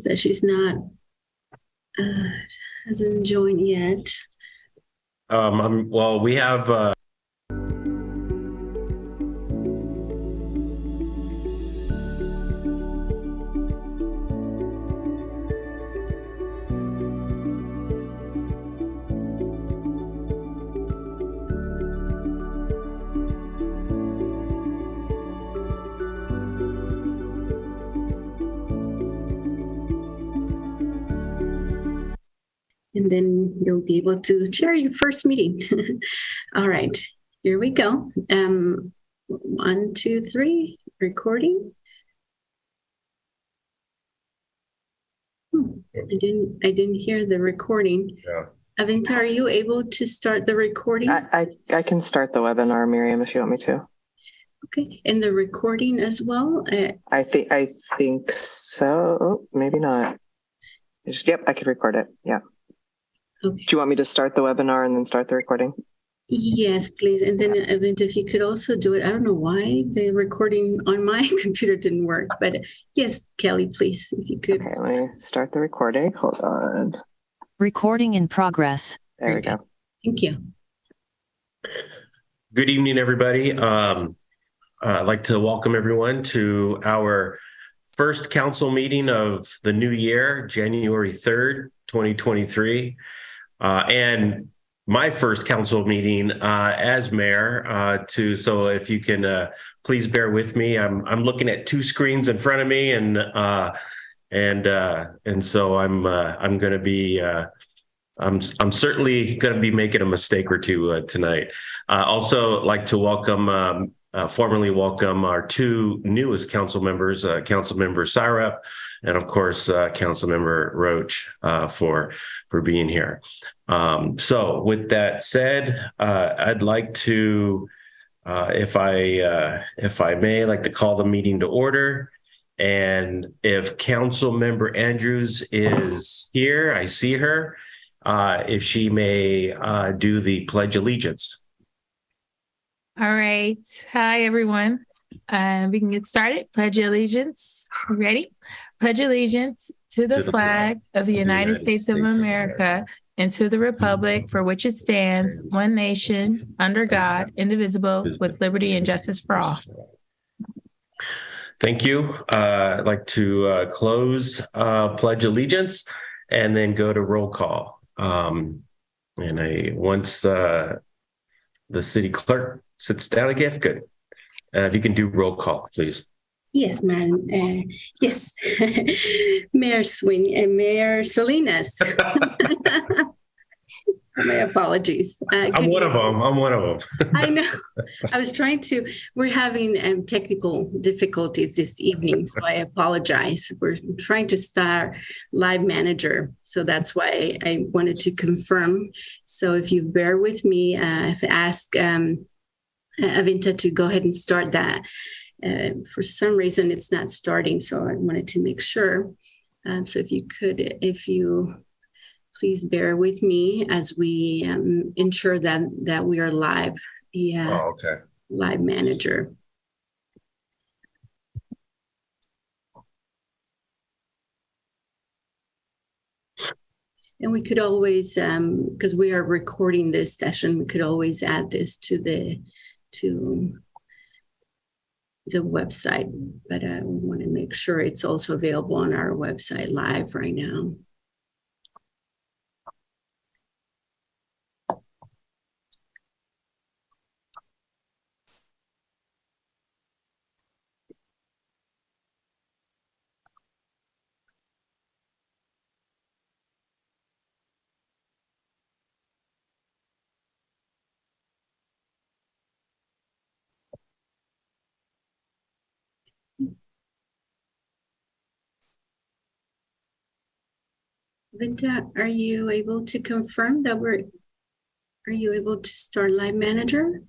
says she's not, hasn't joined yet. Well, we have. And then you'll be able to chair your first meeting. All right, here we go. 1, 2, 3, recording. I didn't hear the recording. Yeah. Avinta, are you able to start the recording? I can start the webinar, Miriam, if you want me to. Okay, and the recording as well? I think so. Oh, maybe not. Yep, I could record it. Yeah. Okay. Do you want me to start the webinar and then start the recording? Yes, please. And then Avinta, if you could also do it. I don't know why the recording on my computer didn't work, but yes, Kelly, please, if you could. Okay, let me start the recording. Hold on. Recording in progress. There we go. Thank you. Good evening, everybody. I'd like to welcome everyone to our first council meeting of the new year, January 3rd, 2023. And my first council meeting as mayor. So if you can please bear with me, I'm looking at 2 screens in front of me, and so I'm going to be I'm certainly going to be making a mistake or two tonight. Also, like to formally welcome our 2 newest council members, Councilmember Syrup, and of course, Councilmember Roach, for being here. So with that said, I'd like to, if I may, like to call the meeting to order. And if Councilmember Andrews is here, I see her, if she may do the Pledge of Allegiance. All right. Hi, everyone. We can get started. Pledge Allegiance. Ready? Pledge allegiance to the flag of the United States of America and to the republic for which it stands, one nation, under God, indivisible, with liberty and justice for all. Thank you. I'd like to close Pledge Allegiance and then go to roll call. And once the city clerk sits down again, good. If you can do roll call, please. Yes, ma'am. Yes, Mayor Swing and Mayor Salinas. My apologies. I'm one of them. I know. I was trying to. We're having technical difficulties this evening, so I apologize. We're trying to start Live Manager, so that's why I wanted to confirm. So if you bear with me, I've asked Avinta to go ahead and start that. For some reason, it's not starting, so I wanted to make sure. So if you please bear with me as we ensure that we are live via okay. Live Manager. And we could always, because we are recording this session, we could always add this to the website, but I want to make sure it's also available on our website live right now. Vinta, are you able to confirm that are you able to start Live Manager?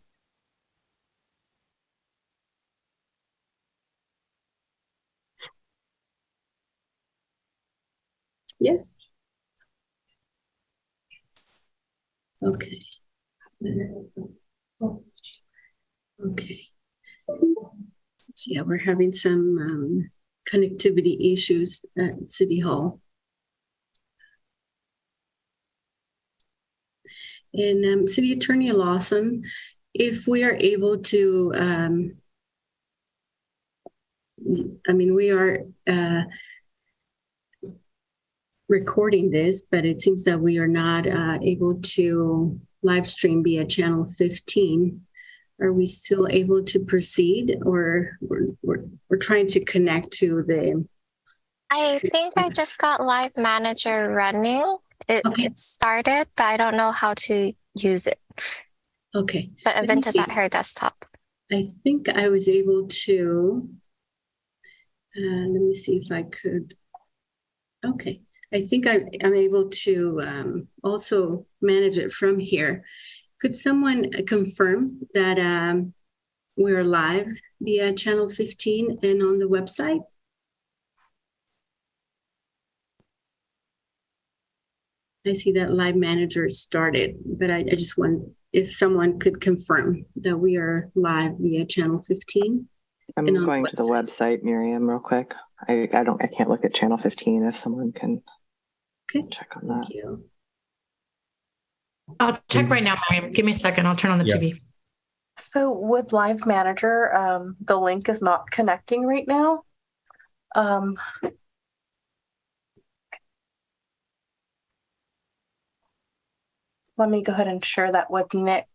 Yes. Okay. Okay. So yeah, we're having some connectivity issues at City Hall. And City Attorney Lawson, if we are able to, we are recording this, but it seems that we are not able to live stream via channel 15. Are we still able to proceed, or we're trying to connect to the? I think I just got Live Manager running. It started, but I don't know how to use it. Okay. But Event is at her desktop. I think I was able to. Let me see if I could. Okay. I think I'm able to also manage it from here. Could someone confirm that we're live via channel 15 and on the website? I see that Live Manager started, but I just want if someone could confirm that we are live via channel 15. I'm going to the website, Miriam, real quick. I can't look at channel 15 if someone can check on that. Thank you. I'll check right now, Miriam. Give me a second. I'll turn on the TV. So with Live Manager, the link is not connecting right now. Let me go ahead and share that with Nick.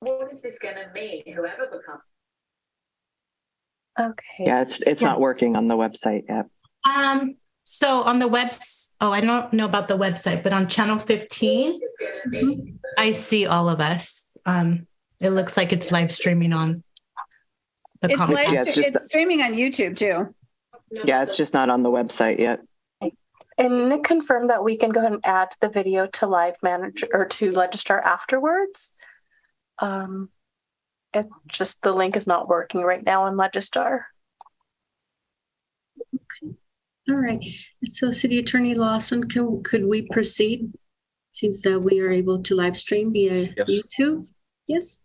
What is this going to mean? Whoever becomes. Okay. Yeah, it's not working on the website yet. So on the I don't know about the website, but on channel 15, I see all of us. It looks like it's live streaming on the it's streaming on YouTube too. Yeah, it's just not on the website yet. And Nick confirmed that we can go ahead and add the video to Live Manager or to Legistar afterwards. It just the link is not working right now in Legistar. Okay. All right. So City Attorney Lawson, could we proceed? Seems that we are able to live stream via YouTube. Yes.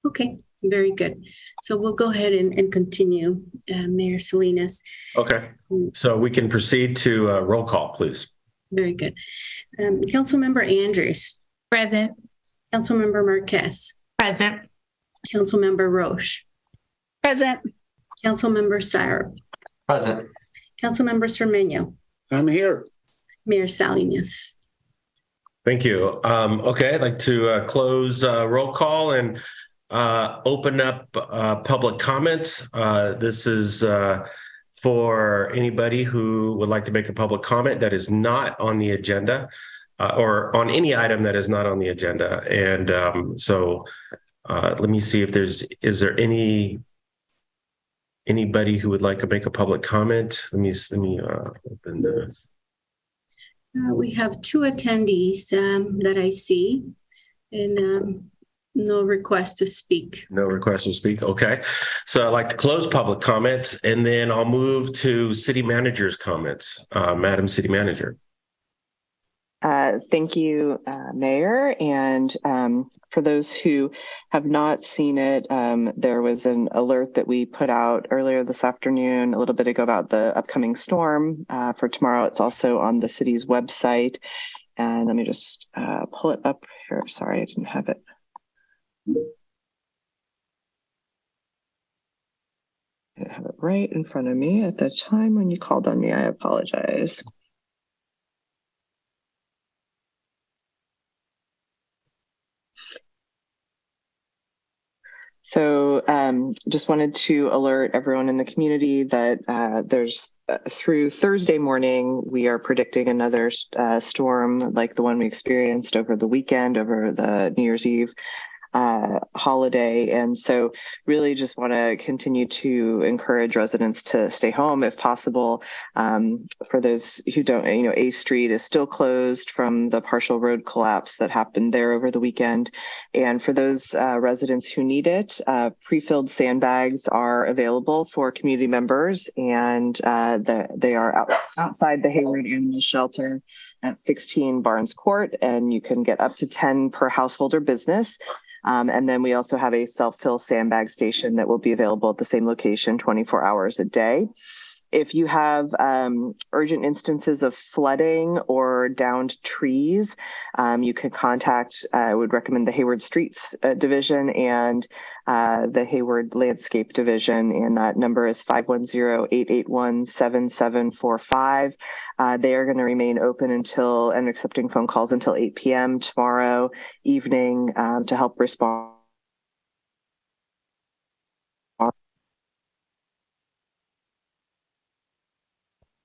Okay. Very good. So we'll go ahead and continue, Mayor Salinas. Okay. So we can proceed to roll call, please. Very good. Councilmember Andrews. Present. Councilmember Marquez. Present. Councilmember Roche. Present. Councilmember Syrup. Present. Councilmember Cermeño. I'm here. Mayor Salinas. Thank you. Okay, I'd like to close roll call and open up public comments. This is for anybody who would like to make a public comment that is not on the agenda or on any item that is not on the agenda. And so let me see if is there anybody who would like to make a public comment? Let me open the. We have two attendees that I see, and no request to speak. No request to speak. Okay. So I'd like to close public comments, and then I'll move to city manager's comments. Madam City Manager. Thank you, Mayor. And for those who have not seen it, there was an alert that we put out earlier this afternoon, a little bit ago, about the upcoming storm for tomorrow. It's also on the city's website. And let me just pull it up here. Sorry, I didn't have it. I have it right in front of me at the time when you called on me. I apologize. So just wanted to alert everyone in the community that there's through Thursday morning, we are predicting another storm like the one we experienced over the weekend, over the New Year's Eve. holiday. And so really just want to continue to encourage residents to stay home if possible. For those who don't, A Street is still closed from the partial road collapse that happened there over the weekend. And for those residents who need it, pre-filled sandbags are available for community members, and they are outside the Hayward Animal Shelter at 16 Barnes Court, and you can get up to 10 per household or business. And then we also have a self-fill sandbag station that will be available at the same location 24 hours a day. If you have urgent instances of flooding or downed trees, you can contact, I would recommend the Hayward Streets Division and the Hayward Landscape Division, and that number is 510-881-7745. They are going to remain open until and accepting phone calls until 8 p.m. tomorrow evening to help respond.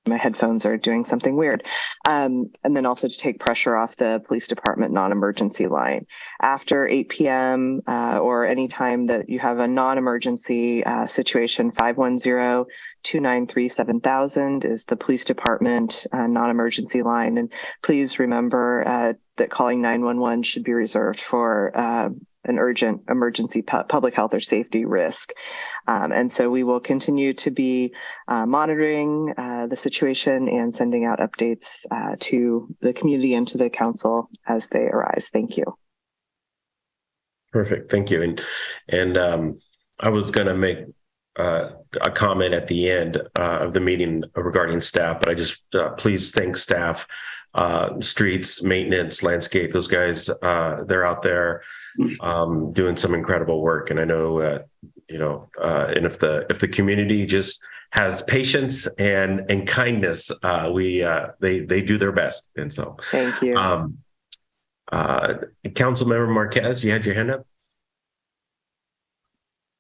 My headphones are doing something weird. And then also to take pressure off the police department non-emergency line. After 8 p.m. Or any time that you have a non-emergency situation, 510-293-7000 is the police department non-emergency line. And please remember that calling 911 should be reserved for an urgent emergency public health or safety risk. And so we will continue to be monitoring the situation and sending out updates to the community and to the council as they arise. Thank you. Perfect. Thank you. And I was going to make a comment at the end of the meeting regarding staff, but I just please thank staff, streets, maintenance, landscape. Those guys, they're out there doing some incredible work. And I know, and if the community just has patience and kindness, they do their best. And so, thank you. Councilmember Marquez, you had your hand up.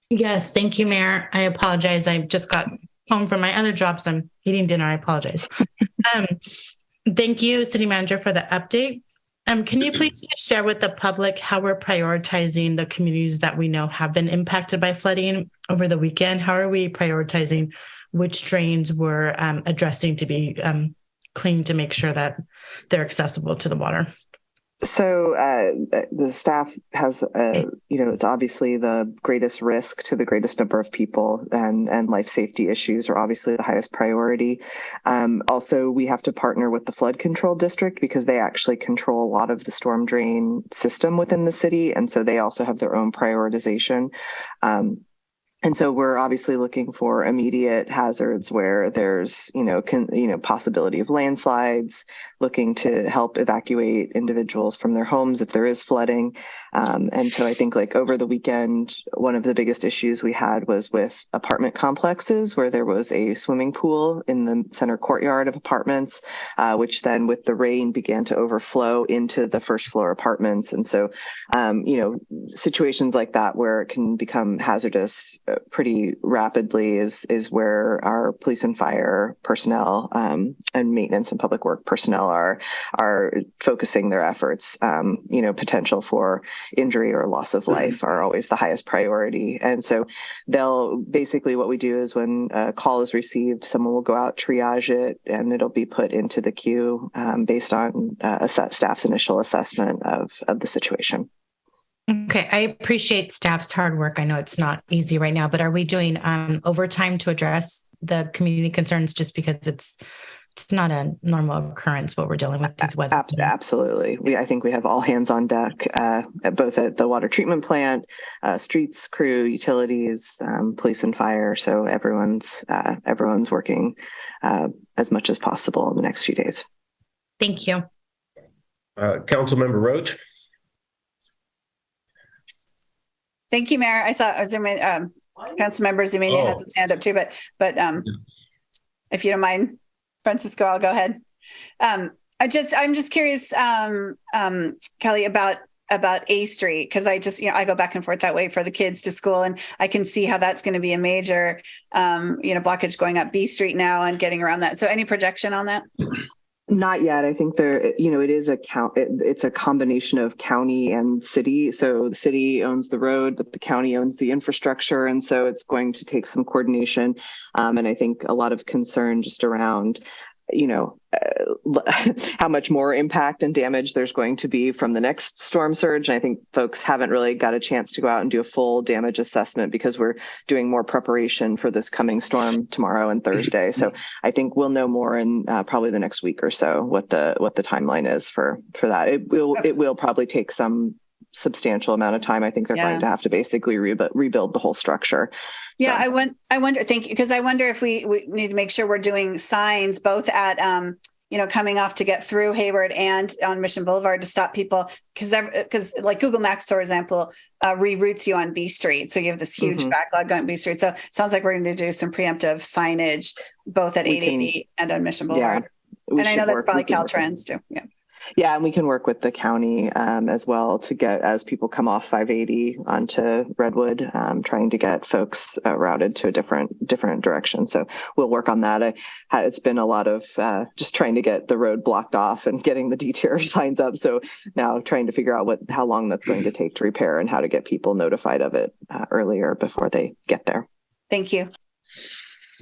Yes, thank you, Mayor. I apologize. I just got home from my other job, so I'm eating dinner. I apologize. Thank you, City Manager, for the update. Can you please just share with the public how we're prioritizing the communities that we know have been impacted by flooding over the weekend? How are we prioritizing which drains we're addressing to be clean to make sure that they're accessible to the water? So the staff has, it's obviously the greatest risk to the greatest number of people, and life safety issues are obviously the highest priority. Also, we have to partner with the flood control district because they actually control a lot of the storm drain system within the city. And so they also have their own prioritization. And so we're obviously looking for immediate hazards where there's, possibility of landslides, looking to help evacuate individuals from their homes if there is flooding. And so I think over the weekend, one of the biggest issues we had was with apartment complexes where there was a swimming pool in the center courtyard of apartments, which then with the rain began to overflow into the first floor apartments. And so, situations like that where it can become hazardous pretty rapidly is where our police and fire personnel and maintenance and public work personnel are focusing their efforts. Potential for injury or loss of life are always the highest priority. And so what we do is when a call is received, someone will go out, triage it, and it'll be put into the queue based on staff's initial assessment of the situation. Okay, I appreciate staff's hard work. I know it's not easy right now, but are we doing overtime to address the community concerns just because it's not a normal occurrence what we're dealing with these weather? Absolutely. I think we have all hands on deck, both at the water treatment plant, streets, crew, utilities, police and fire. So everyone's working as much as possible in the next few days. Thank you. Councilmember Roach. Thank you, Mayor. I saw Councilmember Zemania has his hand up too, but if you don't mind, Francisco, I'll go ahead. I'm just curious, Kelly, about A Street, because I go back and forth that way for the kids to school, and I can see how that's going to be a major blockage going up B Street now and getting around that. So any projection on that? Not yet. I think it is it's a combination of county and city. So the city owns the road, but the county owns the infrastructure. And so it's going to take some coordination. And I think a lot of concern just around, how much more impact and damage there's going to be from the next storm surge. And I think folks haven't really got a chance to go out and do a full damage assessment because we're doing more preparation for this coming storm tomorrow and Thursday. So I think we'll know more in probably the next week or so what the timeline is for that. It will probably take some substantial amount of time. I think they're going to have to basically rebuild the whole structure. Yeah, so. I wonder. Thank you, because I wonder if we need to make sure we're doing signs both at coming off to get through Hayward and on Mission Boulevard to stop people, because like Google Maps, for example, reroutes you on B Street, so you have this huge backlog on B Street. So it sounds like we're going to do some preemptive signage both at 880 and on Mission Boulevard. Yeah, and I know that's probably Caltrans too. Yeah. Yeah, and we can work with the county as well to get, as people come off 580 onto Redwood, trying to get folks routed to a different direction. So we'll work on that. It's been a lot of just trying to get the road blocked off and getting the detour signs up. So now trying to figure out how long that's going to take to repair and how to get people notified of it earlier before they get there. Thank you.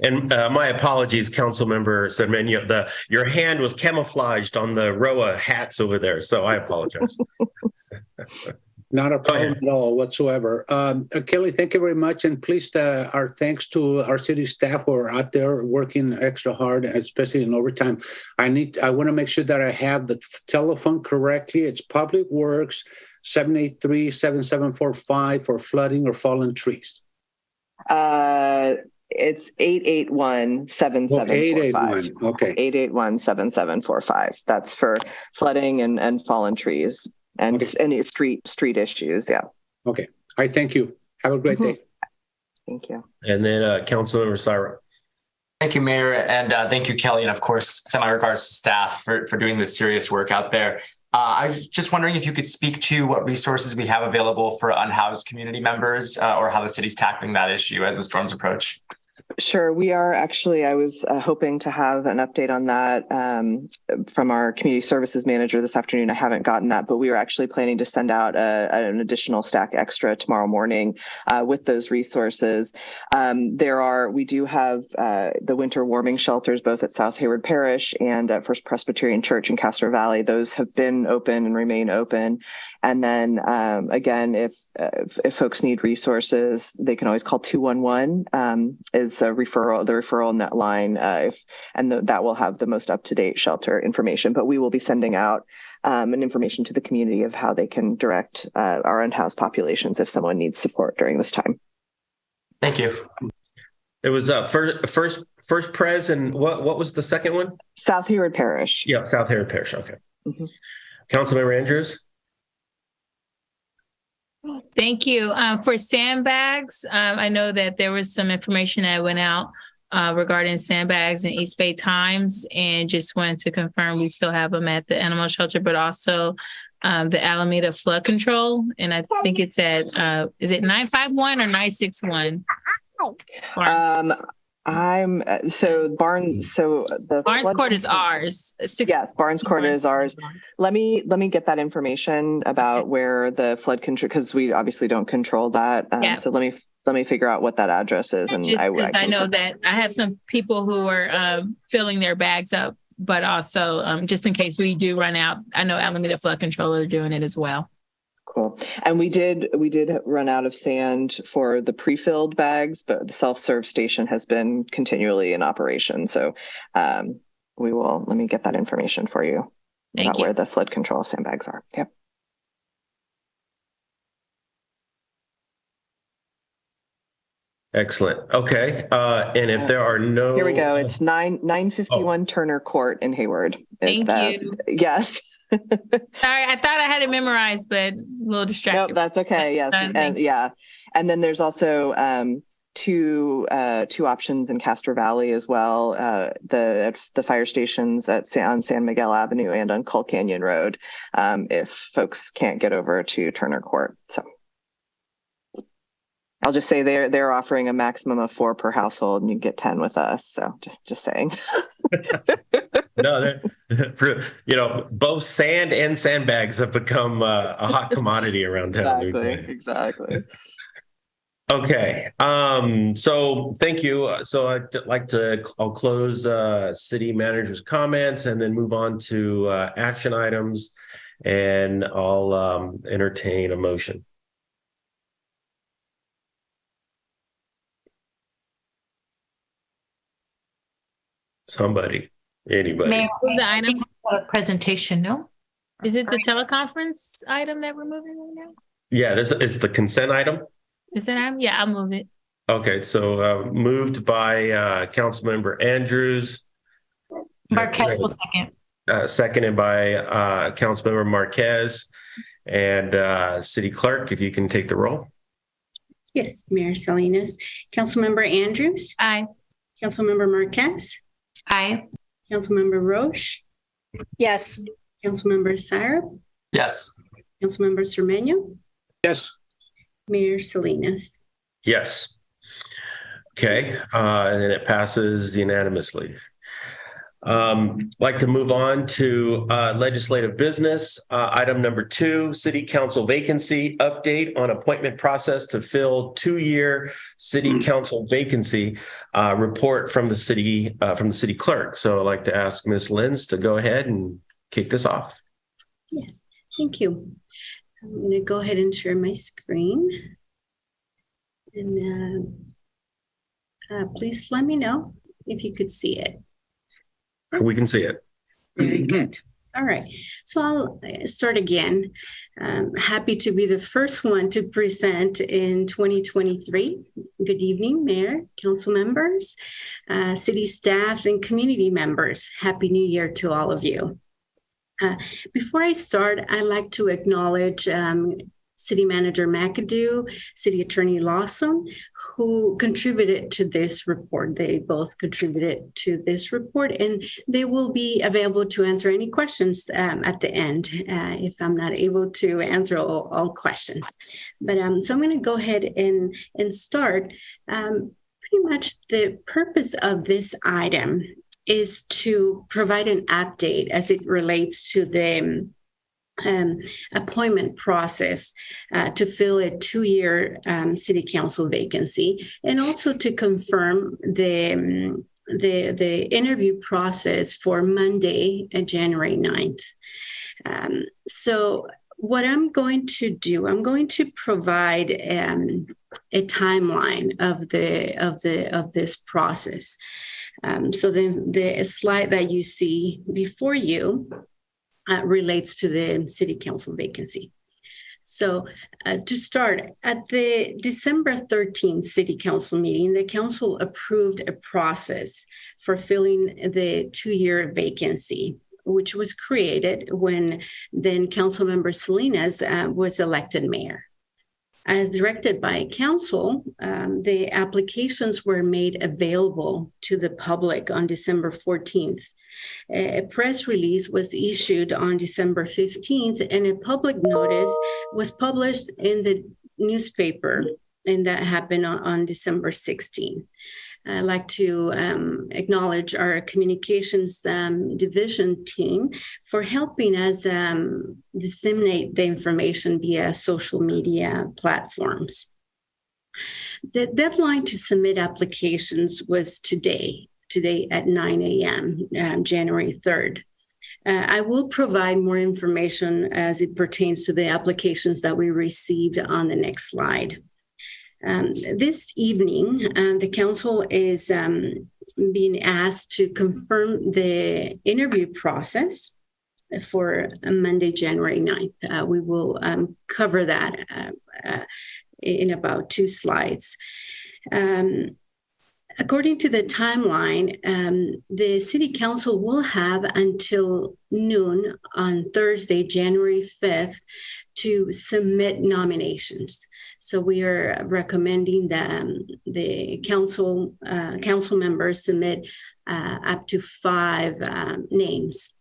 And my apologies, Councilmember Cermeño. Your hand was camouflaged on the row of hats over there, so I apologize. Not a problem at all whatsoever. Kelly, thank you very much, and please, our thanks to our city staff who are out there working extra hard, especially in overtime. I want to make sure that I have the telephone correctly. It's Public Works 783-7745 for flooding or fallen trees. It's 881-7745. Okay. 881-7745. That's for flooding and fallen trees and any street issues. Yeah. Okay. I thank you. Have a great day. Thank you. And then Councilmember Syra. Thank you, Mayor. And thank you, Kelly. And of course, send my regards to staff for doing this serious work out there. I was just wondering if you could speak to what resources we have available for unhoused community members or how the city's tackling that issue as the storms approach. Sure. We are actually, I was hoping to have an update on that from our community services manager this afternoon. I haven't gotten that, but we were actually planning to send out an additional stack extra tomorrow morning with those resources. We do have the winter warming shelters, both at South Hayward Parish and at First Presbyterian Church in Castro Valley. Those have been open and remain open. And then again, if folks need resources, they can always call 211 is the referral net line, that will have the most up-to-date shelter information. But we will be sending out an information to the community of how they can direct our unhoused populations if someone needs support during this time. Thank you. It was first Pres, and what was the second one? South Hayward Parish. Yeah, South Hayward Parish. Okay. Councilmember Andrews. Thank you. For sandbags, I know that there was some information that went out regarding sandbags in East Bay Times, and just wanted to confirm we still have them at the animal shelter, but also the Alameda flood control. And I think it's at, is it 951 or 961? Barnes Court is ours. Yes, Barnes Court is ours. Let me get that information about where the flood control, because we obviously don't control that. So let me figure out what that address is. And I know that I have some people who are filling their bags up, but also just in case we do run out, I know Alameda Flood Control are doing it as well. Cool. And we did run out of sand for the pre-filled bags, but the self-serve station has been continually in operation. So let me get that information for you about where the flood control sandbags are. Yep. Excellent. Okay. And if there are no... Here we go. It's 951 Turner Court in Hayward. Thank you. Yes. Sorry, I thought I had it memorized, but a little distracted. No, that's okay. Yes, and then there's also two options in Castro Valley as well. The fire stations on San Miguel Avenue and on Coal Canyon Road, if folks can't get over to Turner Court. So I'll just say they're offering a maximum of 4 per household, and you get 10 with us. So just saying. No, both sand and sandbags have become a hot commodity around town. Exactly. Okay. So thank you. So I'll close city manager's comments and then move on to action items, and I'll entertain a motion. Somebody, anybody. May I the item presentation? No, is it the teleconference item that we're moving right now? Yeah, this is the consent item. Is it? Yeah, I'll move it. Okay, so moved by Councilmember Andrews. Marquez will second. Seconded by Councilmember Marquez. And City Clerk, if you can take the roll. Yes, Mayor Salinas. Councilmember Andrews. Aye. Councilmember Marquez. Aye. Councilmember Roche. Yes. Councilmember Syrup. Yes. Councilmember Cermeño. Yes. Mayor Salinas. Yes. Okay, and it passes unanimously. Like to move on to legislative business. Item number 2, City Council vacancy update on appointment process to fill 2-year City Council vacancy. Report from the city clerk. So I'd like to ask Ms. Lenz to go ahead and kick this off. Yes, thank you. I'm going to go ahead and share my screen. And please let me know if you could see it. We can see it. Very good. All right. So I'll start again. Happy to be the first one to present in 2023. Good evening, Mayor, council members, city staff, and community members. Happy New Year to all of you. Before I start, I'd like to acknowledge City Manager McAdoo, City Attorney Lawson, who contributed to this report. They both contributed to this report, and they will be available to answer any questions at the end if I'm not able to answer all questions. But so I'm going to go ahead and start. Pretty much the purpose of this item is to provide an update as it relates to the appointment process to fill a 2-year city council vacancy, and also to confirm the interview process for Monday, January 9th. So what I'm going to do, I'm going to provide a timeline of this process. So the slide that you see before you relates to the city council vacancy. So to start, at the December 13th city council meeting, the council approved a process for filling the 2-year vacancy, which was created when then Councilmember Salinas was elected mayor. As directed by council, the applications were made available to the public on December 14th. A press release was issued on December 15th, and a public notice was published in the newspaper, and that happened on December 16th. I'd like to acknowledge our communications division team for helping us disseminate the information via social media platforms. The deadline to submit applications was today at 9 a.m., January 3rd. I will provide more information as it pertains to the applications that we received on the next slide. This evening, the council is being asked to confirm the interview process for Monday, January 9th. We will cover that in about 2 slides. According to the timeline, the City Council will have until noon on Thursday, January 5th, to submit nominations. So we are recommending that the council members submit up to 5 names.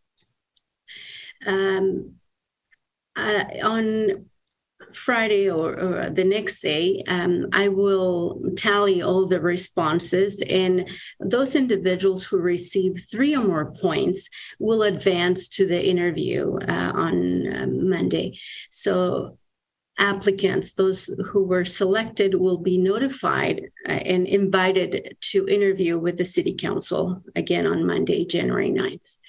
Friday or the next day, I will tally all the responses, and those individuals who receive 3 or more points will advance to the interview on Monday. So applicants, those who were selected, will be notified and invited to interview with the City Council again on Monday, January 9th.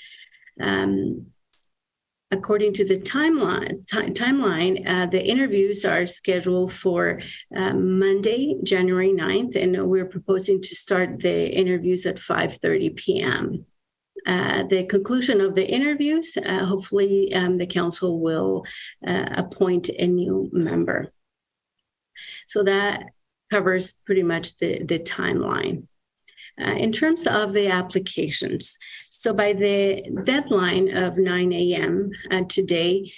According to the timeline, the interviews are scheduled for Monday, January 9th, and we're proposing to start the interviews at 5:30 p.m. The conclusion of the interviews, hopefully the council will appoint a new member. So that covers pretty much the timeline. In terms of the applications, so by the deadline of 9 a.m. Today,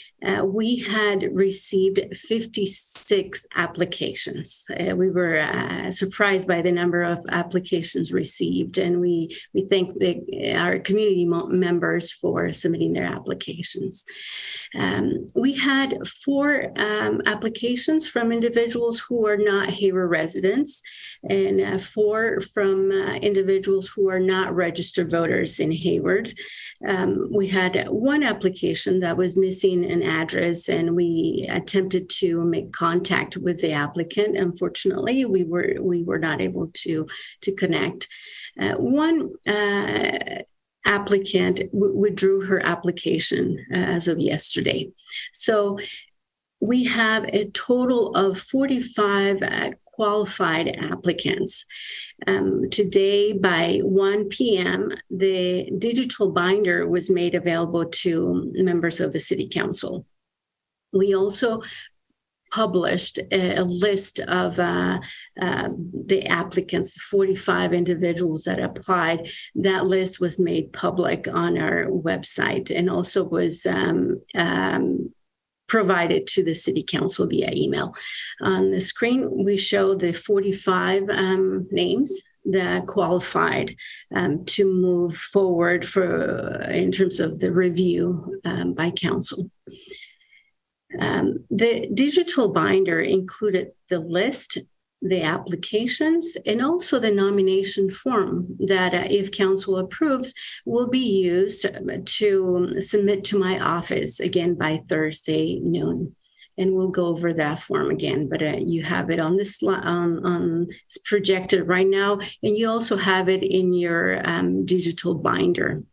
we had received 56 applications. We were surprised by the number of applications received, and we thank our community members for submitting their applications. We had 4 applications from individuals who are not Hayward residents, and 4 from individuals who are not registered voters in Hayward. We had 1 application that was missing an address, and we attempted to make contact with the applicant. Unfortunately, we were not able to connect. One applicant withdrew her application as of yesterday. So we have a total of 45 qualified applicants. Today by 1 p.m., the digital binder was made available to members of the City Council. We also published a list of the applicants, 45 individuals that applied. That list was made public on our website and also was provided to the City Council via email. On the screen, we show the 45 names that qualified to move forward in terms of the review by council. The digital binder included the list, the applications, and also the nomination form that, if council approves, will be used to submit to my office again by Thursday noon. And we'll go over that form again, but you have it on this slide, it's projected right now, and you also have it in your digital binder.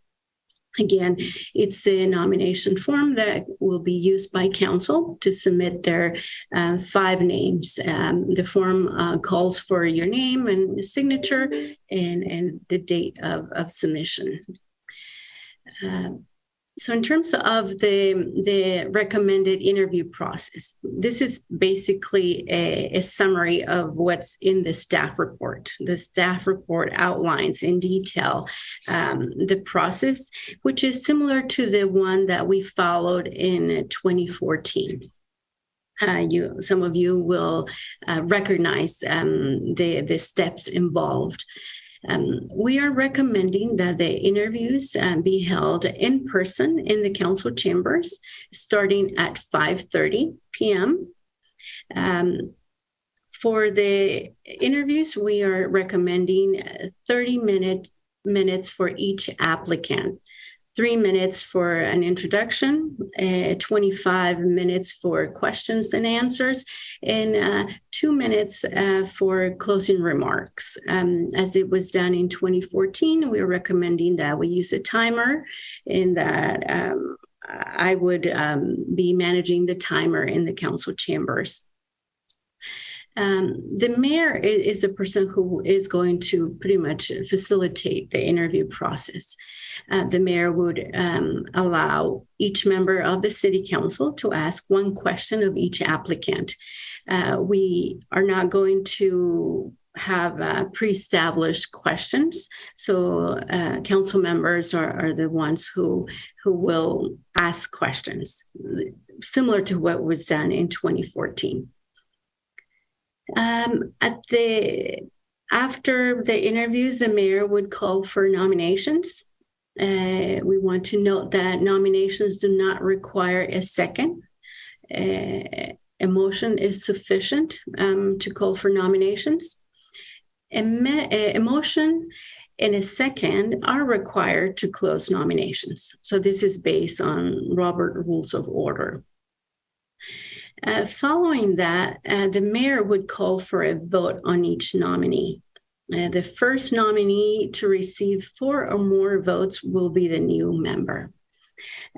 Again, it's the nomination form that will be used by council to submit their 5 names. The form calls for your name and signature and the date of submission. So in terms of the recommended interview process, this is basically a summary of what's in the staff report. The staff report outlines in detail the process, which is similar to the one that we followed in 2014. Some of you will recognize the steps involved. We are recommending that the interviews be held in person in the council chambers starting at 5:30 p.m. For the interviews, we are recommending 30 minutes for each applicant. 3 minutes for an introduction, 25 minutes for questions and answers, and 2 minutes for closing remarks. As it was done in 2014, we're recommending that we use a timer, and that I would be managing the timer in the council chambers. The mayor is the person who is going to pretty much facilitate the interview process. The mayor would allow each member of the City Council to ask 1 question of each applicant. We are not going to have pre-established questions, so council members are the ones who will ask questions, similar to what was done in 2014. After the interviews, the mayor would call for nominations. We want to note that nominations do not require a second. a motion is sufficient to call for nominations. A motion and a second are required to close nominations. So this is based on Robert Rules of Order. Following that, the mayor would call for a vote on each nominee. The first nominee to receive 4 or more votes will be the new member.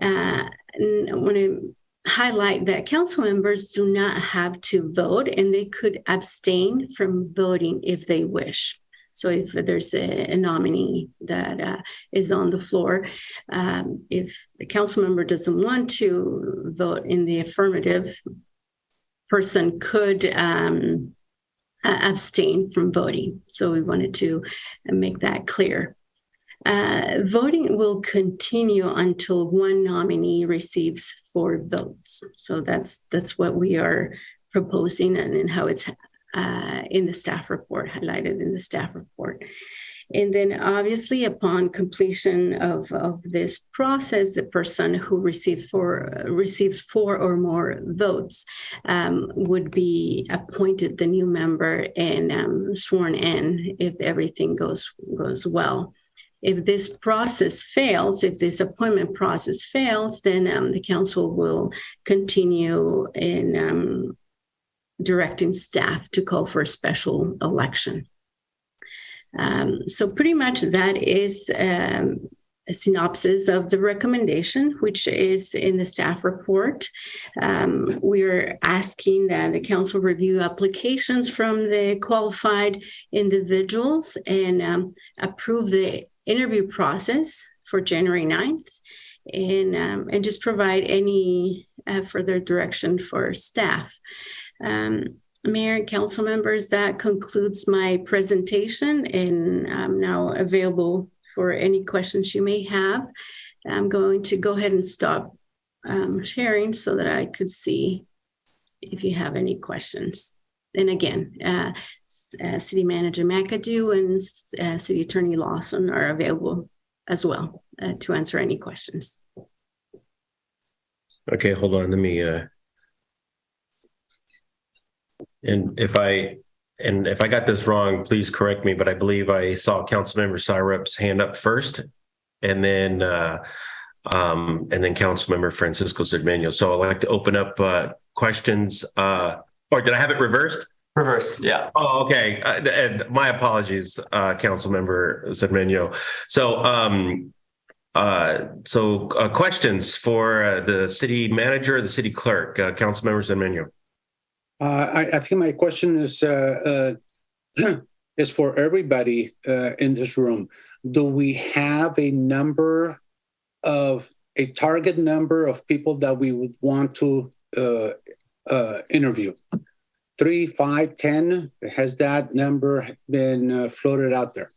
I want to highlight that council members do not have to vote, and they could abstain from voting if they wish. So if there's a nominee that is on the floor, if the council member doesn't want to vote in the affirmative, person could abstain from voting. So we wanted to make that clear. Voting will continue until one nominee receives 4 votes. So that's what we are proposing and how it's in the staff report, highlighted in the staff report. And then obviously upon completion of this process, the person who receives 4 or more votes would be appointed the new member and sworn in if everything goes well. If this process fails, if this appointment process fails, then the council will continue in directing staff to call for a special election. So pretty much that is a synopsis of the recommendation, which is in the staff report. We're asking that the council review applications from the qualified individuals and approve the interview process for January 9th and just provide any further direction for staff. Mayor and council members, that concludes my presentation, and I'm now available for any questions you may have. I'm going to go ahead and stop sharing so that I could see if you have any questions. And again, City Manager McAdoo and City Attorney Lawson are available as well to answer any questions. Okay, hold on. Let me. And if I got this wrong, please correct me. But I believe I saw Councilmember Syrup's hand up first, and then Councilmember Francisco Cermeño. So I'd like to open up questions. Or did I have it reversed? Reversed, yeah. Oh, okay. And my apologies, Councilmember Cermeño. So questions for the city manager, the city clerk, Councilmember Cermeño. I think my question is for everybody in this room. Do we have a target number of people that we would want to interview? 3, 5, 10? Has that number been floated out there?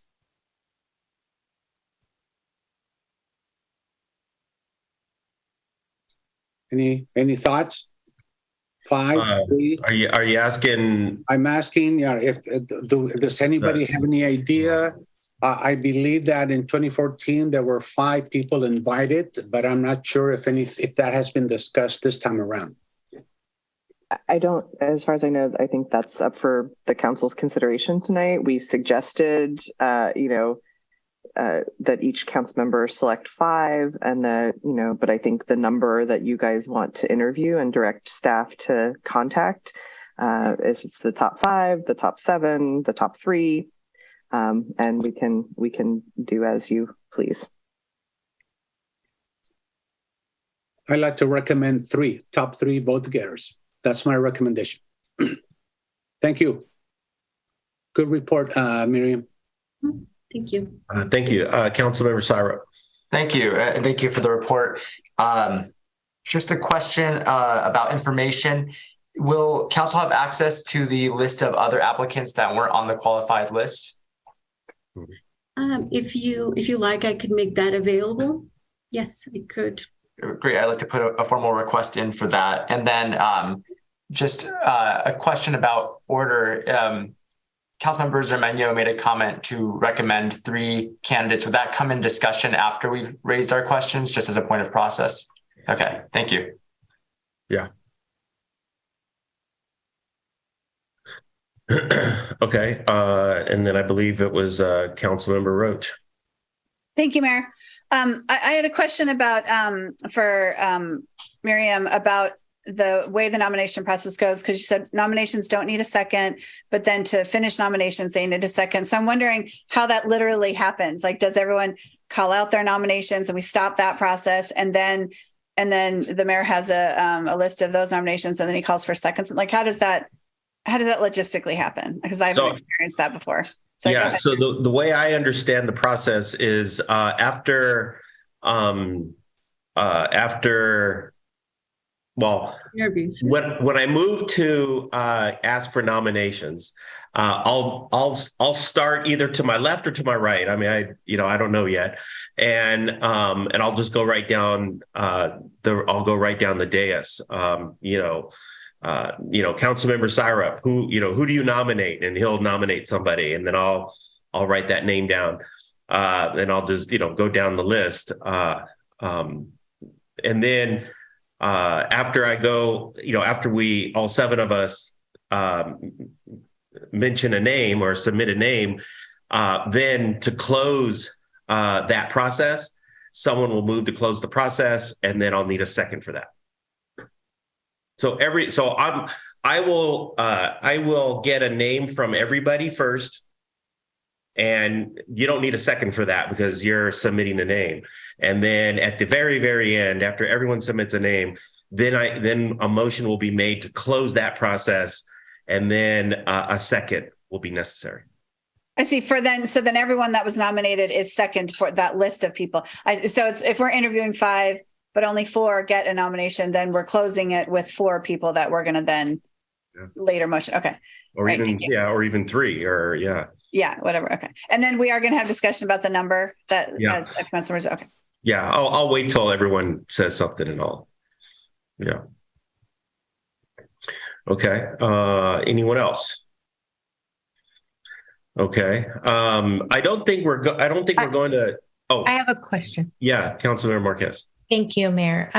Any thoughts? 5, 3? Are you asking? I'm asking. Yeah. Does anybody have any idea? I believe that in 2014 there were 5 people invited, but I'm not sure if that has been discussed this time around. I don't, as far as I know, I think that's up for the council's consideration tonight. We suggested, that each council member select 5 and but I think the number that you guys want to interview and direct staff to contact is it's the top 5, the top 7, the top 3, and we can do as you please. I'd like to recommend 3, top 3 vote getters. That's my recommendation. Thank you. Good report, Miriam. Thank you. Thank you. Councilmember Syrup. Thank you. Thank you for the report. Just a question about information. Will council have access to the list of other applicants that weren't on the qualified list? If you like, I could make that available. Yes, I could. Great. I'd like to put a formal request in for that. And then just a question about order. Councilmember Cermeño made a comment to recommend 3 candidates. Would that come in discussion after we've raised our questions, just as a point of process? Okay, thank you. Yeah. Okay. And then I believe it was Councilmember Roach. Thank you, Mayor. I had a question about for Miriam about the way the nomination process goes, because you said nominations don't need a second, but then to finish nominations, they need a second. So I'm wondering how that literally happens. Like, does everyone call out their nominations and we stop that process, and then the mayor has a list of those nominations, and then he calls for seconds? Like, how does that logistically happen? Because I haven't experienced that before. So yeah. So the way I understand the process is after interviews. When I move to ask for nominations, I'll start either to my left or to my right. I mean, I don't know yet, and I'll just go right down I'll go right down the dais. Councilmember Syrup, who do you nominate? And he'll nominate somebody, and then I'll write that name down. Then I'll just, go down the list. And then after I go, after we, all seven of us mention a name or submit a name, then to close that process, someone will move to close the process, and then I'll need a second for that. I will get a name from everybody first, and you don't need a second for that because you're submitting a name. And then at the very, very end, after everyone submits a name, then a motion will be made to close that process, and then a second will be necessary. I see. So then everyone that was nominated is second for that list of people. So it's, if we're interviewing 5, but only 4 get a nomination, then we're closing it with 4 people that we're going to then later motion. Okay. Or even 3 or Yeah, whatever. Okay. And then we are going to have discussion about the number that as customers. Okay. Yeah. I'll wait till everyone says something and all. Yeah. Okay. Anyone else? Okay. I don't think we're going to. Oh, I have a question. Yeah. Councilmember Marquez. Thank you, Mayor.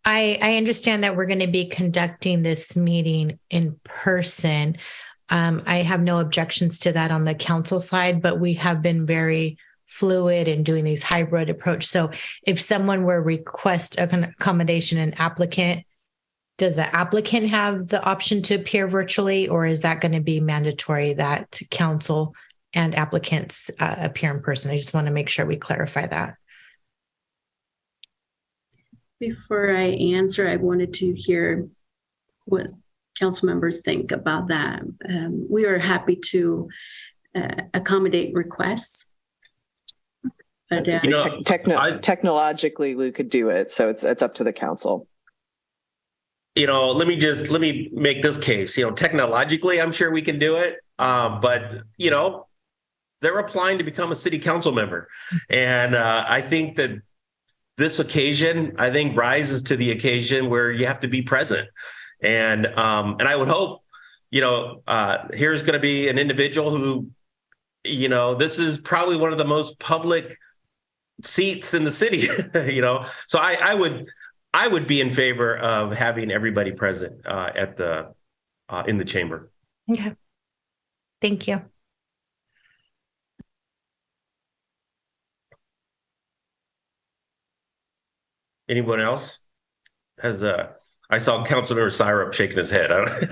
I understand that we're going to be conducting this meeting in person. I have no objections to that on the council side, but we have been very fluid in doing these hybrid approach. So if someone were request an accommodation, an applicant, does the applicant have the option to appear virtually, or is that going to be mandatory that council and applicants appear in person? I just want to make sure we clarify that. Before I answer, I wanted to hear what council members think about that. We are happy to accommodate requests. But, technologically, we could do it. So it's up to the council. Let me make this case. Technologically, I'm sure we can do it. But they're applying to become a city council member, and I think that this occasion, rises to the occasion where you have to be present. And I would hope, here's going to be an individual who, this is probably one of the most public seats in the city, So I would be in favor of having everybody present in the chamber. Okay. Thank you. Anyone else I saw Councilmember Syrup shaking his head. I'm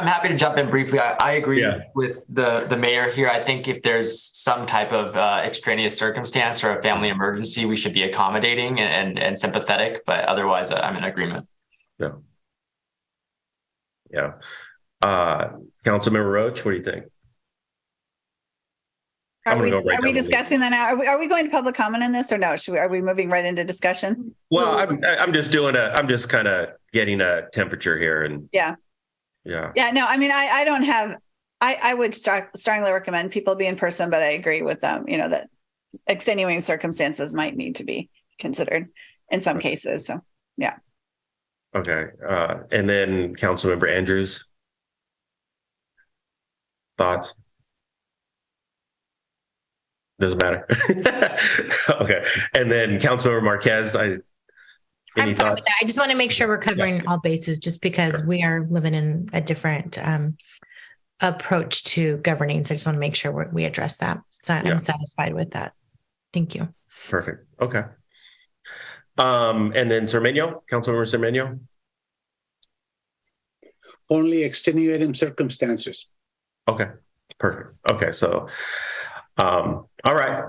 happy to jump in briefly. I agree with the mayor here. I think if there's some type of extraneous circumstance or a family emergency, we should be accommodating and sympathetic, but otherwise I'm in agreement. Yeah. Councilmember Roach, what do you think? Are we discussing that now? Are we going to public comment on this, or no? Are we moving right into discussion? Well, I'm just kind of getting a temperature here, and yeah. No, I mean, I don't have. I would strongly recommend people be in person, but I agree with them. That extenuating circumstances might need to be considered in some cases. So yeah. Okay, and then Councilmember Andrews, thoughts? Doesn't matter. Okay. And then Councilmember Marquez, Any thoughts? With that. I just want to make sure we're covering all bases, just because we are living in a different approach to governing. So I just want to make sure we address that. So I'm satisfied with that. Thank you. Perfect. Okay. And then Cermeño, Councilmember Cermeño. Only extenuating circumstances. Okay. Perfect. Okay. So, all right.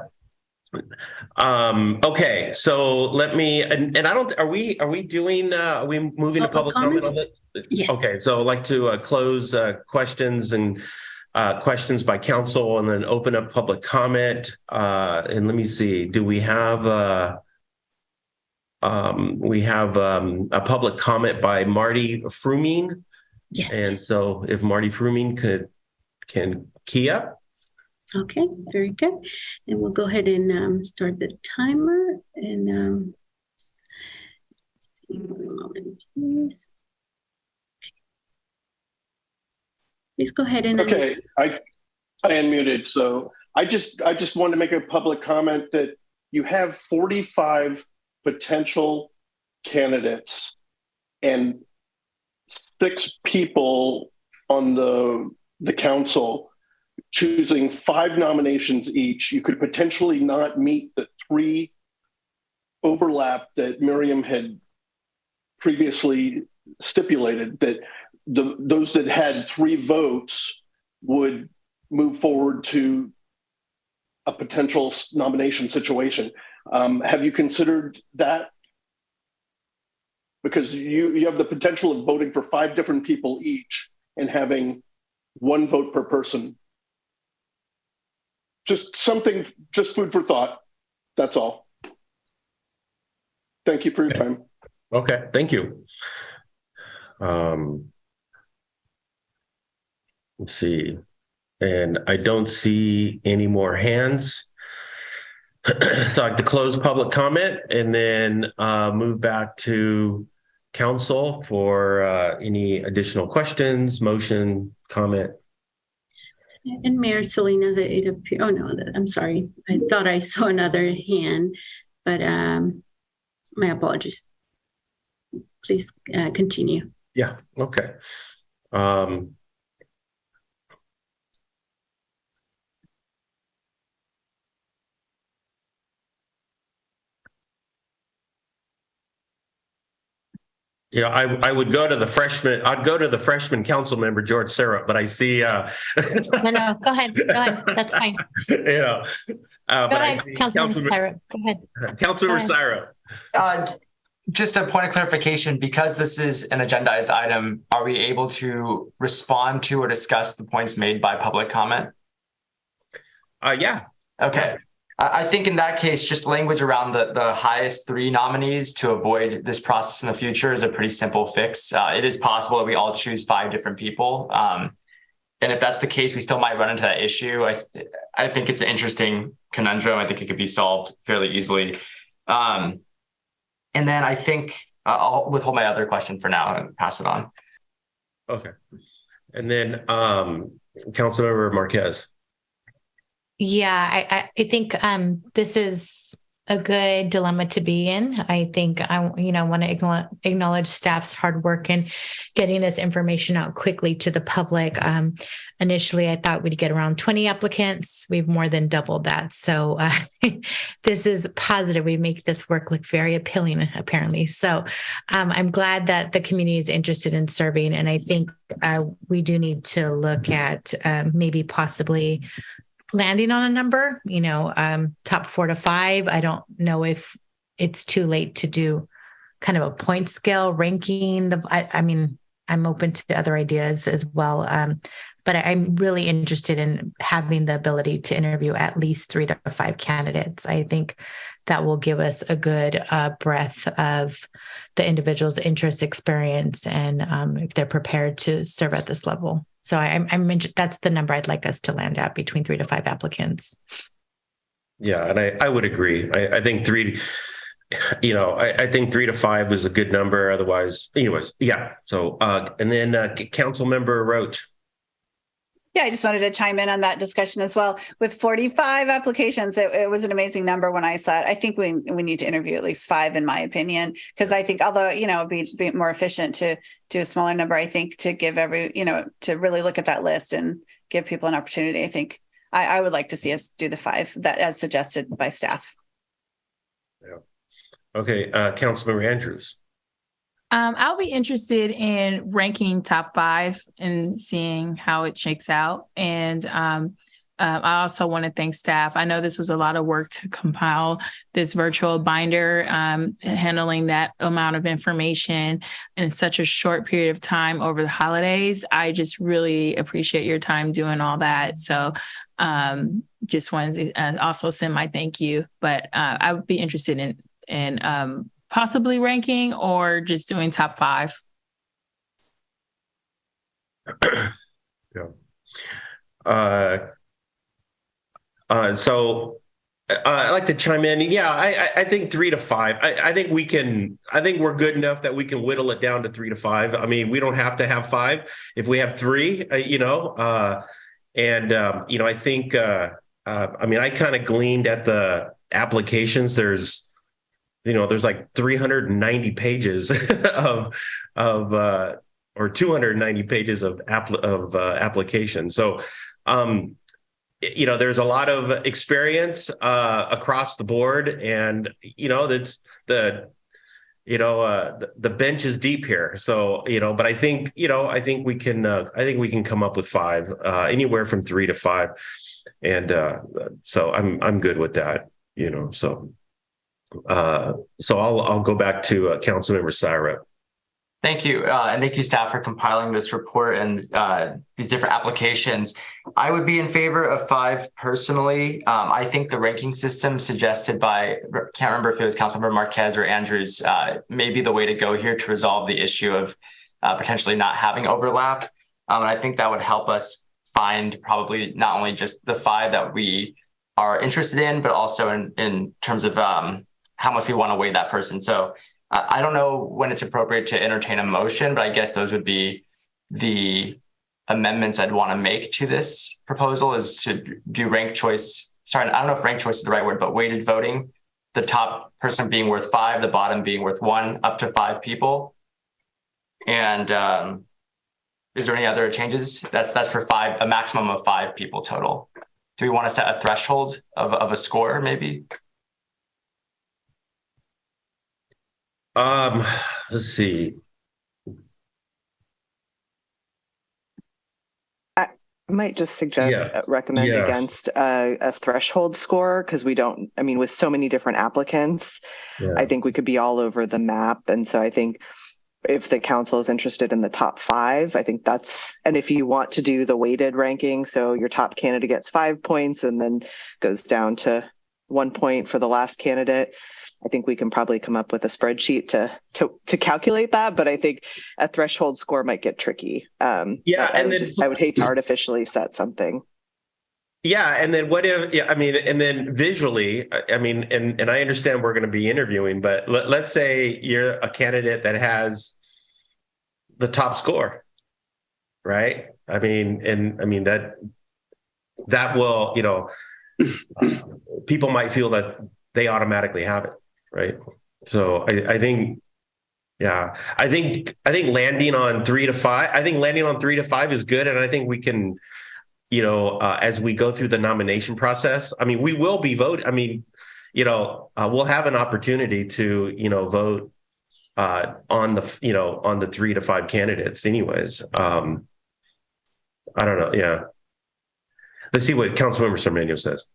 Okay. So let me, and I don't, are we moving to public comment on that? Yes. Okay. So I'd like to close questions and questions by council, and then open up public comment. And let me see, do we have a public comment by Marty Frumine? Yes. And so if Marty Frumine can key up. Okay, very good. And we'll go ahead and start the timer. And see, 1 moment, please. Please go ahead and okay. I unmuted, so I just wanted to make a public comment that you have 45 potential candidates and 6 people on the council choosing 5 nominations each. You could potentially not meet the 3 overlap that Miriam had previously stipulated, that those that had 3 votes would move forward to a potential nomination situation. Have you considered that? Because you have the potential of voting for 5 different people each and having 1 vote per person. Just something, just food for thought. That's all. Thank you for your time. Okay, thank you. Let's see. And I don't see any more hands. So I have to close public comment and then move back to council for any additional questions, motion, comment. And Mayor Salinas, it appears, oh no, I'm sorry. I thought I saw another hand, but my apologies. Please continue. Yeah, okay. You know, I would go to the freshman. I'd go to the freshman council member George Sarah, but I see. No, go ahead. Go ahead. That's fine. Yeah. Go ahead, Councilmember Sarah. Go ahead. Councilmember Sarah. Just a point of clarification, because this is an agendized item, are we able to respond to or discuss the points made by public comment? Yeah. Okay. I think in that case, just language around the highest 3 nominees to avoid this process in the future is a pretty simple fix. It is possible that we all choose 5 different people. And if that's the case, we still might run into that issue. I think it's an interesting conundrum. I think it could be solved fairly easily. And then I think I'll withhold my other question for now and pass it on. Okay. And then Councilmember Marquez. Yeah, I think this is a good dilemma to be in. I think I want to acknowledge staff's hard work in getting this information out quickly to the public. Initially, I thought we'd get around 20 applicants. We've more than doubled that. So this is positive. We make this work look very appealing, apparently. So I'm glad that the community is interested in serving. And I think we do need to look at maybe possibly landing on a number, top 4 to 5. I don't know if it's too late to do kind of a point scale ranking. I mean, I'm open to other ideas as well. But I'm really interested in having the ability to interview at least 3 to 5 candidates. I think that will give us a good breadth of the individual's interest, experience, and if they're prepared to serve at this level. So that's the number I'd like us to land at, between 3 to 5 applicants. Yeah, and I would agree. I think 3. I think 3 to 5 is a good number. Otherwise, anyways, yeah. So and then Council Member Roach. Yeah, I just wanted to chime in on that discussion as well. With 45 applications, it was an amazing number when I saw it. I think we need to interview at least 5, in my opinion, because I think, although, it'd be more efficient to do a smaller number, I think to give to really look at that list and give people an opportunity. I think I would like to see us do the 5 that as suggested by staff. Yeah. Okay. Councilmember Andrews. I'll be interested in ranking top 5 and seeing how it shakes out. And I also want to thank staff. I know this was a lot of work to compile this virtual binder, handling that amount of information in such a short period of time over the holidays. I just really appreciate your time doing all that. So just wanted to also send my thank you. But I would be interested in possibly ranking or just doing top 5. Yeah. So I'd like to chime in. Yeah, I think 3 to 5. I think we're good enough that we can whittle it down to 3 to 5. I mean, we don't have to have 5 if we have 3, I think, I kind of gleaned at the applications. There's like 390 pages or 290 pages of applications. So, there's a lot of experience across the board, and that's the bench is deep here. So, but I think we can come up with 5, anywhere from 3 to 5, and so I'm good with that. So I'll go back to Councilmember Syra. Thank you. And thank you, staff, for compiling this report and these different applications. I would be in favor of 5 personally. I think the ranking system suggested by, can't remember if it was Councilmember Marquez or Andrews, may be the way to go here to resolve the issue of potentially not having overlap. And I think that would help us find probably not only just the 5 that we are interested in, but also in terms of how much we want to weigh that person. So I don't know when it's appropriate to entertain a motion, but I guess those would be the amendments I'd want to make to this proposal, is to do ranked choice. Sorry, I don't know if ranked choice is the right word, but weighted voting, the top person being worth 5, the bottom being worth 1, up to 5 people. And is there any other changes? That's for 5, a maximum of 5 people total. Do we want to set a threshold of a score maybe? Let's see. I might just suggest recommend against a threshold score, because we don't, with so many different applicants, I think we could be all over the map. And so I think if the council is interested in the top 5, I think and if you want to do the weighted ranking, so your top candidate gets 5 points and then goes down to 1 point for the last candidate, I think we can probably come up with a spreadsheet to calculate that, but I think a threshold score might get tricky. I would hate to artificially set something. Yeah, and then what if? Yeah, and then visually, and I understand we're going to be interviewing, but let's say you're a candidate that has the top score, right? That will, people might feel that they automatically have it. Right. So I think landing on 3 to 5, is good. And I think we can, as we go through the nomination process, we will be voting. We'll have an opportunity to, vote on the 3 to 5 candidates anyways. I don't know. Yeah. Let's see what Councilmember Sarmenio says.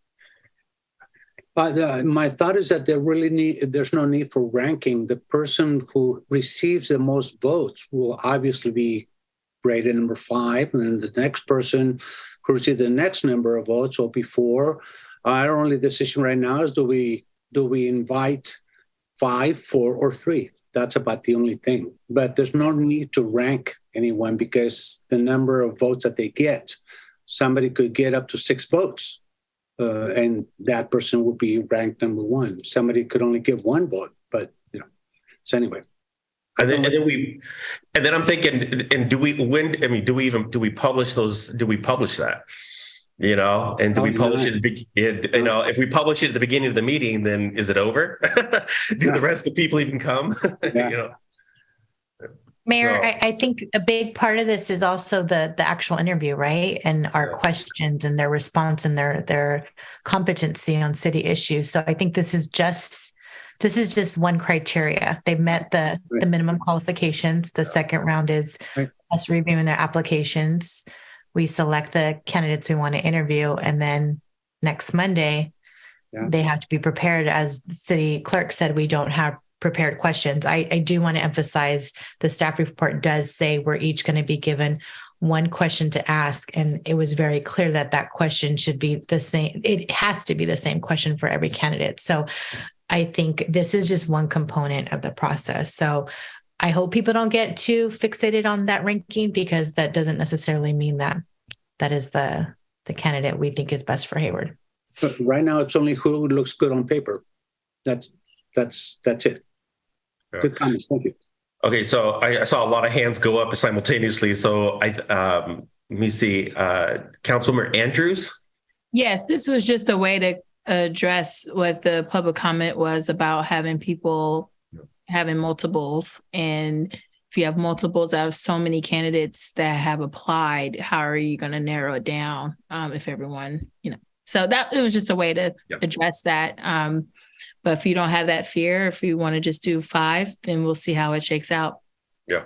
My thought is that there's no need for ranking. The person who receives the most votes will obviously be rated number 5, and then the next person who receives the next number of votes will be 4. Our only decision right now is do we invite 5, 4, or 3? That's about the only thing. But there's no need to rank anyone, because the number of votes that they get, somebody could get up to 6 votes. And that person would be ranked number 1. Somebody could only give 1 vote, but so anyway, And then I'm thinking, and do we publish those? Do we publish that? You know, and do we publish it? You know, if we publish it at the beginning of the meeting, then is it over? Do the rest of the people even come? You know. Mayor, I think a big part of this is also the actual interview, right? And our questions and their response and their competency on city issues. So I think this is just one criteria. They've met the minimum qualifications. The second round is us reviewing their applications. We select the candidates we want to interview, and then next Monday, they have to be prepared. As the city clerk said, we don't have prepared questions. I do want to emphasize the staff report does say we're each going to be given one question to ask. And it was very clear that that question should be the same. It has to be the same question for every candidate. So I think this is just one component of the process. So I hope people don't get too fixated on that ranking, because that doesn't necessarily mean that is the candidate we think is best for Hayward. But right now, it's only who looks good on paper. That's it. Good comments. Thank you. Okay, so I saw a lot of hands go up simultaneously. So let me see, Councilmember Andrews. Yes, this was just a way to address what the public comment was about having people having multiples. And if you have multiples out of so many candidates that have applied, how are you going to narrow it down if everyone, you know? So that it was just a way to address that. But if you don't have that fear, if you want to just do 5, then we'll see how it shakes out. Yeah.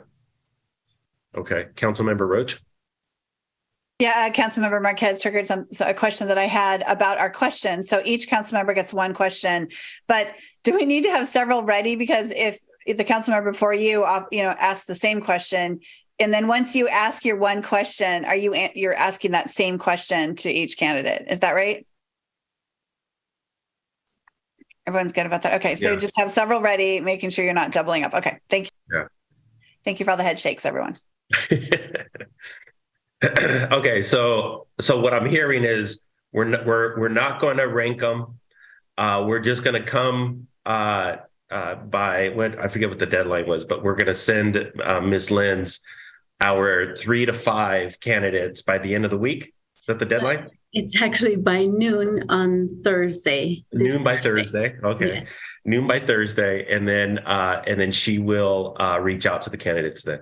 Okay. Councilmember Roach. Yeah, Councilmember Marquez triggered a question that I had about our questions. So each council member gets one question, but do we need to have several ready? Because if the council member before you, asks the same question, and then once you ask your one question, you're asking that same question to each candidate? Is that right? Everyone's good about that. Okay, so just have several ready, making sure you're not doubling up. Okay, thank you. Yeah. Thank you for all the head shakes, everyone. Okay, so what I'm hearing is we're not going to rank them. We're just going to come by what I forget what the deadline was, but we're going to send Ms. Lenz our 3 to 5 candidates by the end of the week. Is that the deadline? It's actually by noon on Thursday. Noon by Thursday. Okay. Yes. Noon by Thursday. And then she will reach out to the candidates then.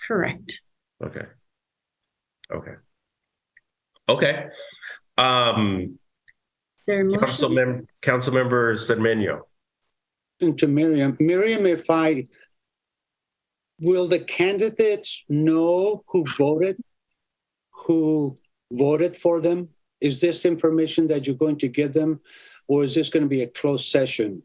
Correct. Okay. Councilmember Cermeño. To Miriam, will the candidates know who voted for them? Is this information that you're going to give them, or is this going to be a closed session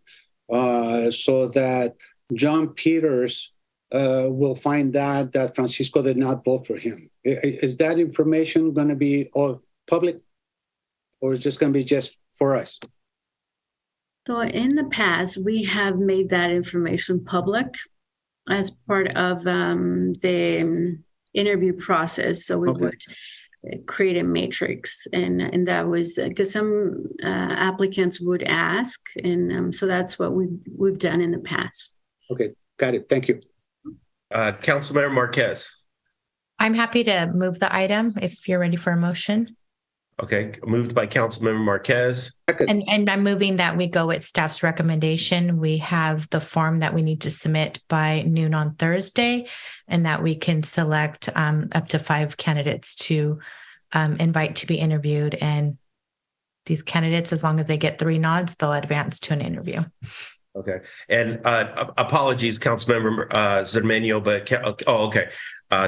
so that John Peters will find out that Francisco did not vote for him? Is that information going to be all public, or is this going to be just for us? So in the past, we have made that information public as part of the interview process. So we would create a matrix, and that was because some applicants would ask, and so that's what we've done in the past. Okay, got it. Thank you. Councilmember Marquez. I'm happy to move the item if you're ready for a motion. Okay, moved by Councilmember Marquez. And I'm moving that we go with staff's recommendation. We have the form that we need to submit by noon on Thursday, and that we can select up to 5 candidates to invite to be interviewed. And these candidates, as long as they get 3 nods, they'll advance to an interview. Okay. And apologies, Councilmember Cermeño, but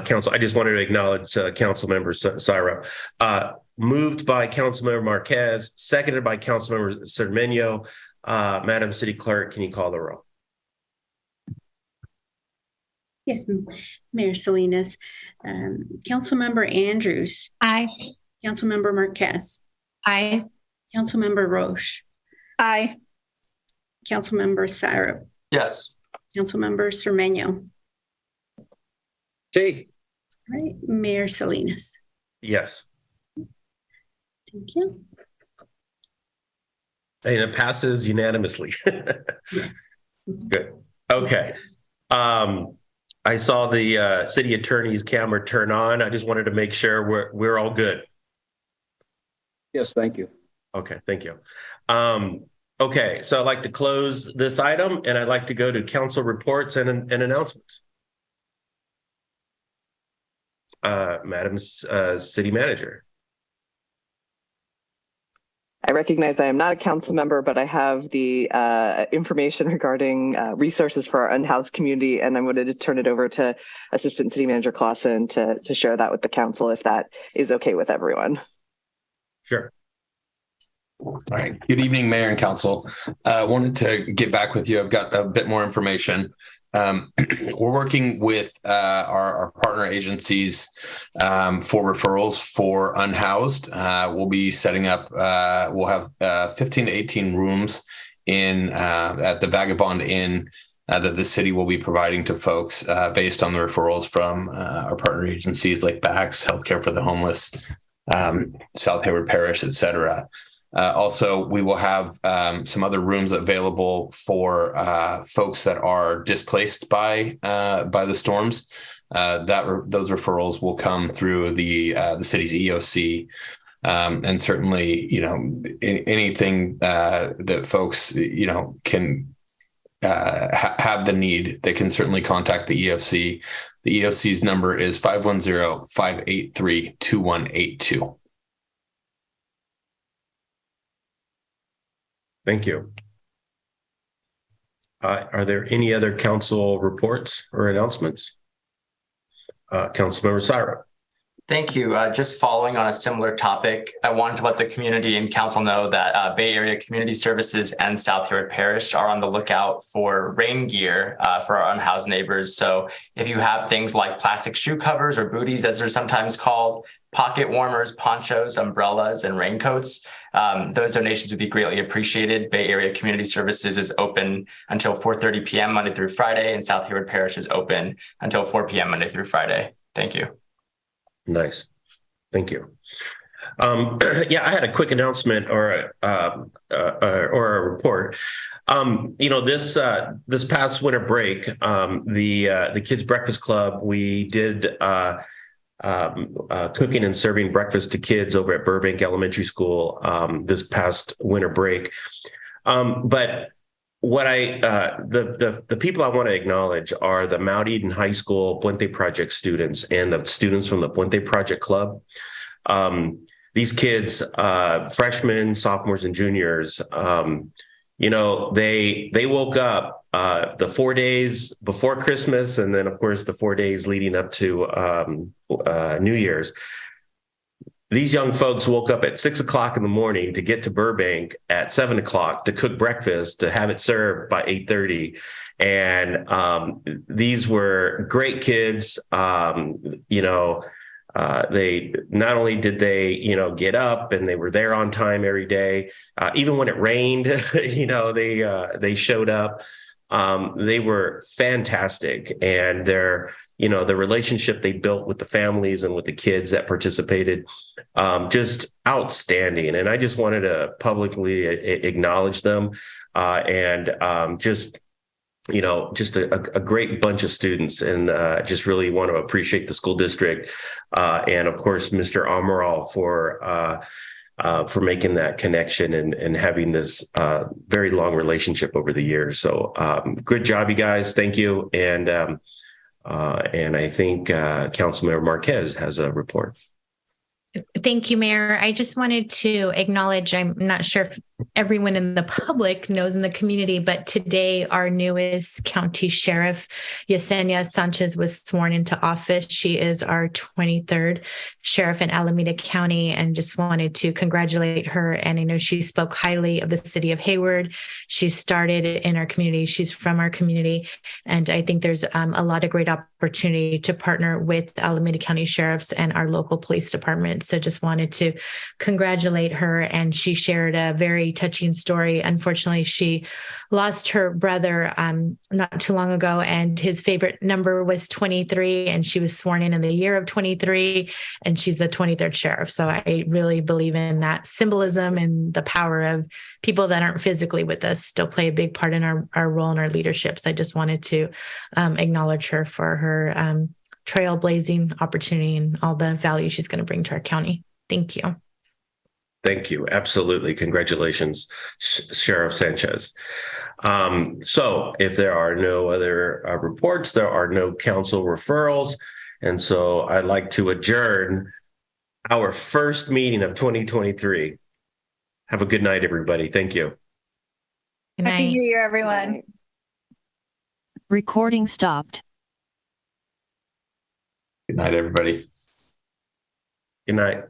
Council, I just wanted to acknowledge Councilmember Syra. Moved by Councilmember Marquez, seconded by Councilmember Cermeño. Madam City Clerk, can you call the roll? Yes, Mayor Salinas. Councilmember Andrews. Aye. Councilmember Marquez. Aye. Councilmember Roche. Aye. Councilmember Syrup. Yes. Councilmember Cermeño. See. All right, Mayor Salinas. Yes. Thank you. And it passes unanimously. Yes. Good. Okay. I saw the city attorney's camera turn on. I just wanted to make sure we're all good. Yes, thank you. Okay, thank you. Okay, so I'd like to close this item, and I'd like to go to council reports and announcements. Madam City Manager. I recognize I am not a council member, but I have the information regarding resources for our unhoused community, and I'm going to turn it over to Assistant City Manager Clausen to share that with the council, if that is okay with everyone. Sure. All right. Good evening, Mayor and Council. Wanted to get back with you. I've got a bit more information. We're working with our partner agencies for referrals for unhoused. We'll be setting up, we'll have 15 to 18 rooms in at the Vagabond Inn that the city will be providing to folks based on the referrals from our partner agencies like BACS, Healthcare for the Homeless, South Hayward Parish, et cetera. Also, we will have some other rooms available for folks that are displaced by the storms. Those referrals will come through the city's EOC, and certainly, anything that folks can have the need, they can certainly contact the EOC. The EOC's number is 510-583-2182. Thank you. Are there any other council reports or announcements? Councilmember Syra. Thank you. Just following on a similar topic, I wanted to let the community and council know that Bay Area Community Services and South Hayward Parish are on the lookout for rain gear for our unhoused neighbors. So if you have things like plastic shoe covers or booties, as they're sometimes called, pocket warmers, ponchos, umbrellas, and raincoats, those donations would be greatly appreciated. Bay Area Community Services is open until 4:30 p.m. Monday through Friday, and South Hayward Parish is open until 4 p.m. Monday through Friday. Thank you. Nice. Thank you. Yeah, I had a quick announcement or a report. This past winter break, the Kids Breakfast Club, we did cooking and serving breakfast to kids over at Burbank Elementary School this past winter break. But what the people I want to acknowledge are the Mount Eden High School Puente Project students and the students from the Puente Project Club. These kids, freshmen, sophomores, and juniors, they woke up the 4 days before Christmas, and then of course the 4 days leading up to New Year's. These young folks woke up at 6 o'clock in the morning to get to Burbank at 7 o'clock to cook breakfast, to have it served by 8:30. And these were great kids. They not only did they, get up, and they were there on time every day, even when it rained, they showed up. They were fantastic, and the relationship they built with the families and with the kids that participated, just outstanding. And I just wanted to publicly acknowledge them, just a great bunch of students, and just really want to appreciate the school district, and of course, Mr. Amaral for making that connection and having this very long relationship over the years. So good job, you guys. Thank you. And I think Councilmember Marquez has a report. Thank you, Mayor. I just wanted to acknowledge, I'm not sure if everyone in the public knows in the community, but today our newest county sheriff, Yesenia Sanchez, was sworn into office. She is our 23rd sheriff in Alameda County, and just wanted to congratulate her. And I know she spoke highly of the city of Hayward. She started in our community. She's from our community. And I think there's a lot of great opportunity to partner with Alameda County sheriffs and our local police department. So just wanted to congratulate her. And she shared a very very touching story. Unfortunately, she lost her brother not too long ago, and his favorite number was 23, and she was sworn in the year of 23, and she's the 23rd sheriff. So I really believe in that symbolism and the power of people that aren't physically with us still play a big part in our role and our leadership. So I just wanted to acknowledge her for her trailblazing opportunity and all the value she's going to bring to our county. Thank you. Thank you. Absolutely. Congratulations, Sheriff Sanchez. So if there are no other reports, there are no council referrals. And so I'd like to adjourn our first meeting of 2023. Have a good night, everybody. Thank you. Good night. Happy New Year, everyone. Recording stopped. Good night, everybody. Good night.